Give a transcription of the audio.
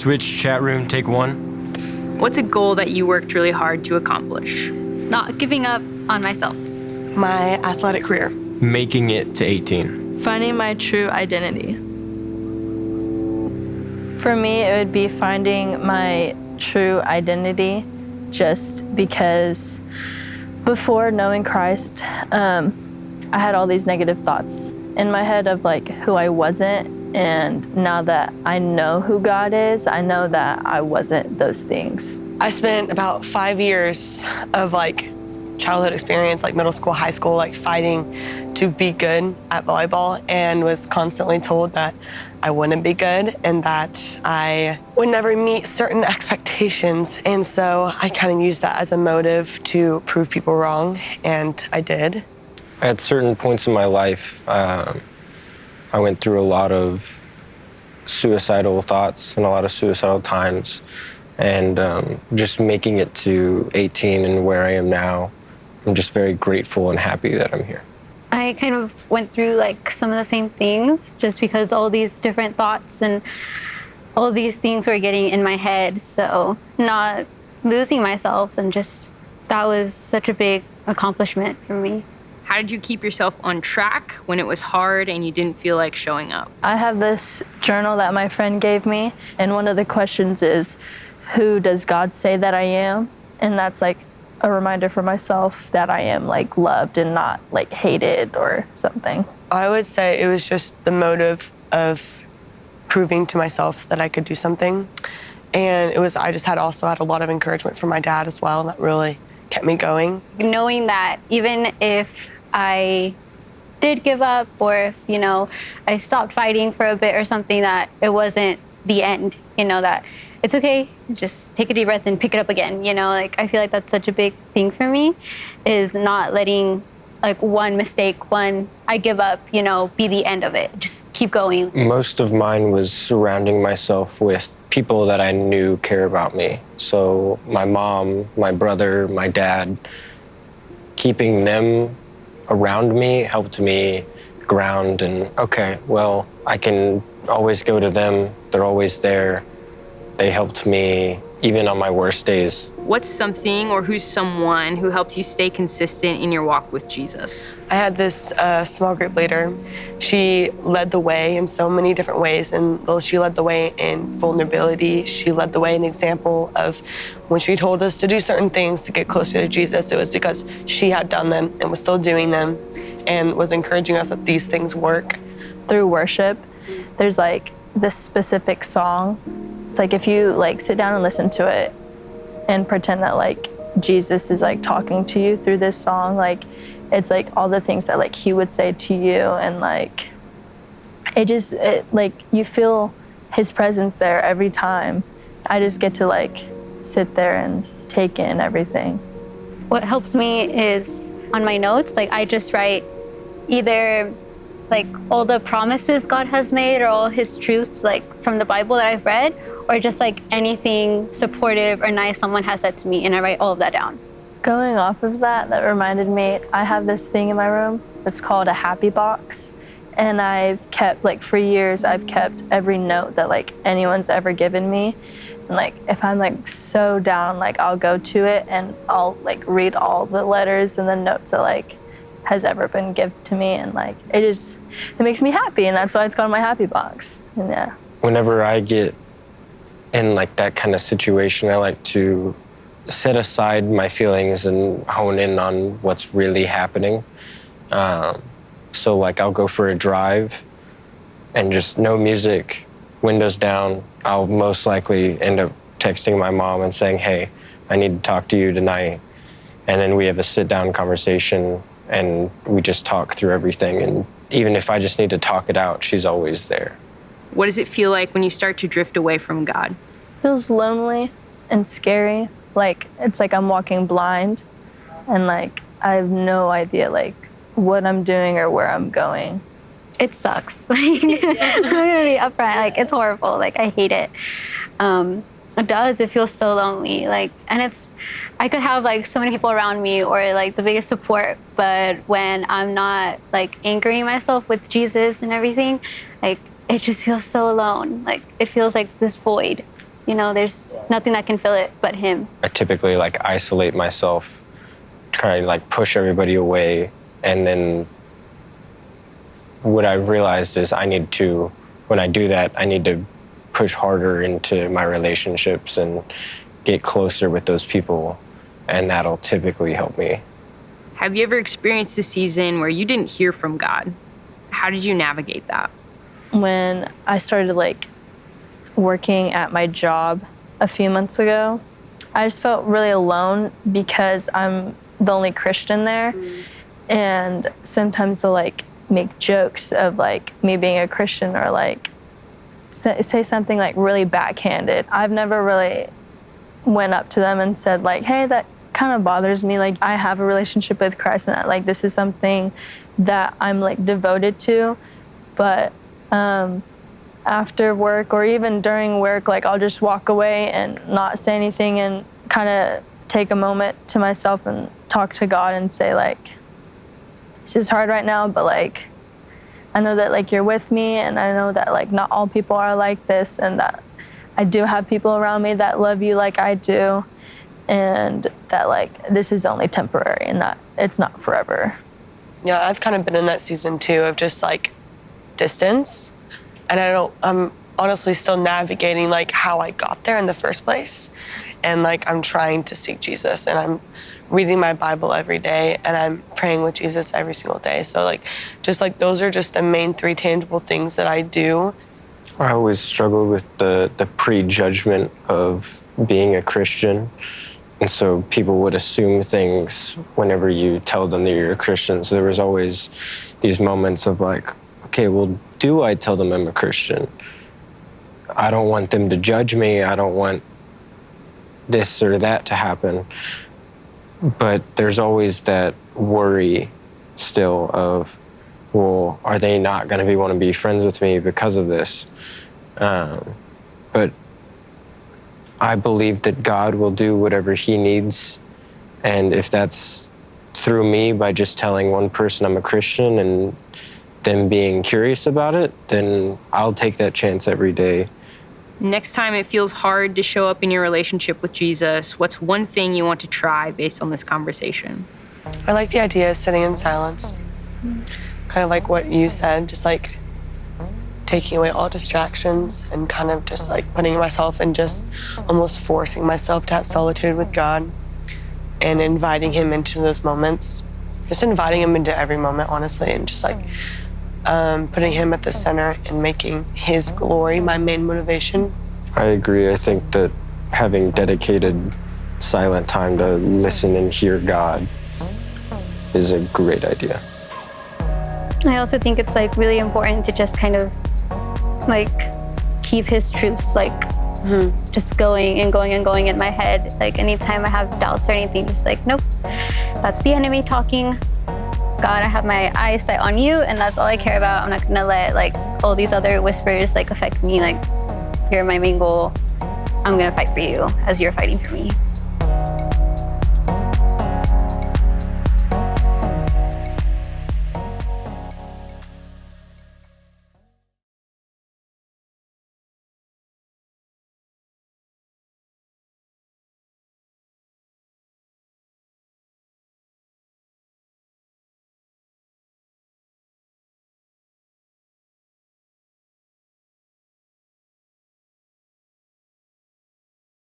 Switch chat room, take 1. What's a goal that you worked really hard to accomplish? Not giving up on myself. My athletic career. Making it to 18. Finding my true identity. For me, it would be finding my true identity, just because before knowing Christ, I had all these negative thoughts in my head of like who I wasn't. And now that I know who God is, I know that I wasn't those things. I spent about 5 years of like childhood experience, like middle school, high school, like fighting to be good at volleyball, and was constantly told that I wouldn't be good and that I would never meet certain expectations. And so I kind of used that as a motive to prove people wrong, and I did. At certain points in my life, I went through a lot of suicidal thoughts and a lot of suicidal times. And just making it to 18 and where I am now, I'm just very grateful and happy that I'm here. I kind of went through like some of the same things just because all these different thoughts and all these things were getting in my head. So not losing myself, and just that was such a big accomplishment for me. How did you keep yourself on track when it was hard and you didn't feel like showing up? I have this journal that my friend gave me, and one of the questions is, who does God say that I am? And that's like a reminder for myself that I am like loved and not like hated or something. I would say it was just the motive of proving to myself that I could do something. And I just had a lot of encouragement from my dad as well that really kept me going. Knowing that even if I did give up, or if, I stopped fighting for a bit or something, that it wasn't the end, that it's okay, just take a deep breath and pick it up again, like I feel like that's such a big thing for me, is not letting like one mistake, one I give up, be the end of it. Just keep going. Most of mine was surrounding myself with people that I knew care about me. So my mom, my brother, my dad, keeping them around me helped me ground and, okay, well, I can always go to them. They're always there. They helped me even on my worst days. What's something or who's someone who helps you stay consistent in your walk with Jesus? I had this small group leader. She led the way in so many different ways, and though she led the way in vulnerability, she led the way in example of when she told us to do certain things to get closer to Jesus, it was because she had done them and was still doing them and was encouraging us that these things work. Through worship, there's like this specific song. It's like if you like sit down and listen to it and pretend that like Jesus is like talking to you through this song, like it's like all the things that like he would say to you, and like like you feel his presence there every time. I just get to like sit there and take in everything. What helps me is on my notes, like I just write either like all the promises God has made or all his truths like from the Bible that I've read, or just like anything supportive or nice someone has said to me, and I write all of that down. Going off of that reminded me, I have this thing in my room that's called a happy box. And I've kept, like for years, I've kept every note that like anyone's ever given me. And like, if I'm like so down, like I'll go to it and I'll like read all the letters and the notes that like has ever been given to me. And like, it makes me happy. And that's why it's called my happy box. And yeah. Whenever I get in like that kind of situation, I like to set aside my feelings and hone in on what's really happening. So like I'll go for a drive and just no music, windows down. I'll most likely end up texting my mom and saying, hey, I need to talk to you tonight. And then we have a sit down conversation and we just talk through everything. And even if I just need to talk it out, she's always there. What does it feel like when you start to drift away from God? It feels lonely and scary. Like, it's like I'm walking blind and like, I have no idea like what I'm doing or where I'm going. It sucks. Like, I'm gonna be upfront. Like, it's horrible. Like, I hate it. It does. It feels so lonely. Like, and I could have like so many people around me or like the biggest support, but when I'm not like anchoring myself with Jesus and everything, like it just feels so alone. Like it feels like this void. You know, there's nothing that can fill it but him. I typically like isolate myself, try to like push everybody away, and then what I've realized is when I do that, I need to push harder into my relationships and get closer with those people, and that'll typically help me. Have you ever experienced a season where you didn't hear from God? How did you navigate that? When I started like working at my job a few months ago, I just felt really alone because I'm the only Christian there. And sometimes they'll like make jokes of like me being a Christian, or like say something like really backhanded. I've never really went up to them and said like, hey, that kind of bothers me. Like, I have a relationship with Christ, and that like this is something that I'm like devoted to. But after work or even during work, like I'll just walk away and not say anything and kind of take a moment to myself and talk to God and say like, this is hard right now, but like I know that like you're with me, and I know that like not all people are like this, and that I do have people around me that love you like I do, and that like this is only temporary and that it's not forever. Yeah, I've kind of been in that season too of just like distance, and I'm honestly still navigating like how I got there in the first place, and like I'm trying to seek Jesus, and I'm reading my Bible every day, and I'm praying with Jesus every single day. So like, just like those are just the main 3 tangible things that I do. I always struggled with the prejudgment of being a Christian. And so people would assume things whenever you tell them that you're a Christian. So there was always these moments of like, okay, well, do I tell them I'm a Christian? I don't want them to judge me. I don't want this or that to happen. But there's always that worry still of, well, are they not going to want to be friends with me because of this? But I believe that God will do whatever he needs. And if that's through me by just telling one person I'm a Christian and them being curious about it, then I'll take that chance every day. Next time it feels hard to show up in your relationship with Jesus, what's one thing you want to try based on this conversation? I like the idea of sitting in silence. Kind of like what you said, just like taking away all distractions and kind of just like putting myself and just almost forcing myself to have solitude with God and inviting him into those moments. Just inviting him into every moment, honestly, and just like putting him at the center and making his glory my main motivation. I agree. I think that having dedicated silent time to listen and hear God is a great idea. I also think it's like really important to just kind of like keep his truths like just going and going and going in my head. Like anytime I have doubts or anything, just like, nope, that's the enemy talking. God, I have my eyesight on you, and that's all I care about. I'm not gonna let like all these other whispers like affect me. Like, you're my main goal. I'm gonna fight for you as you're fighting for me.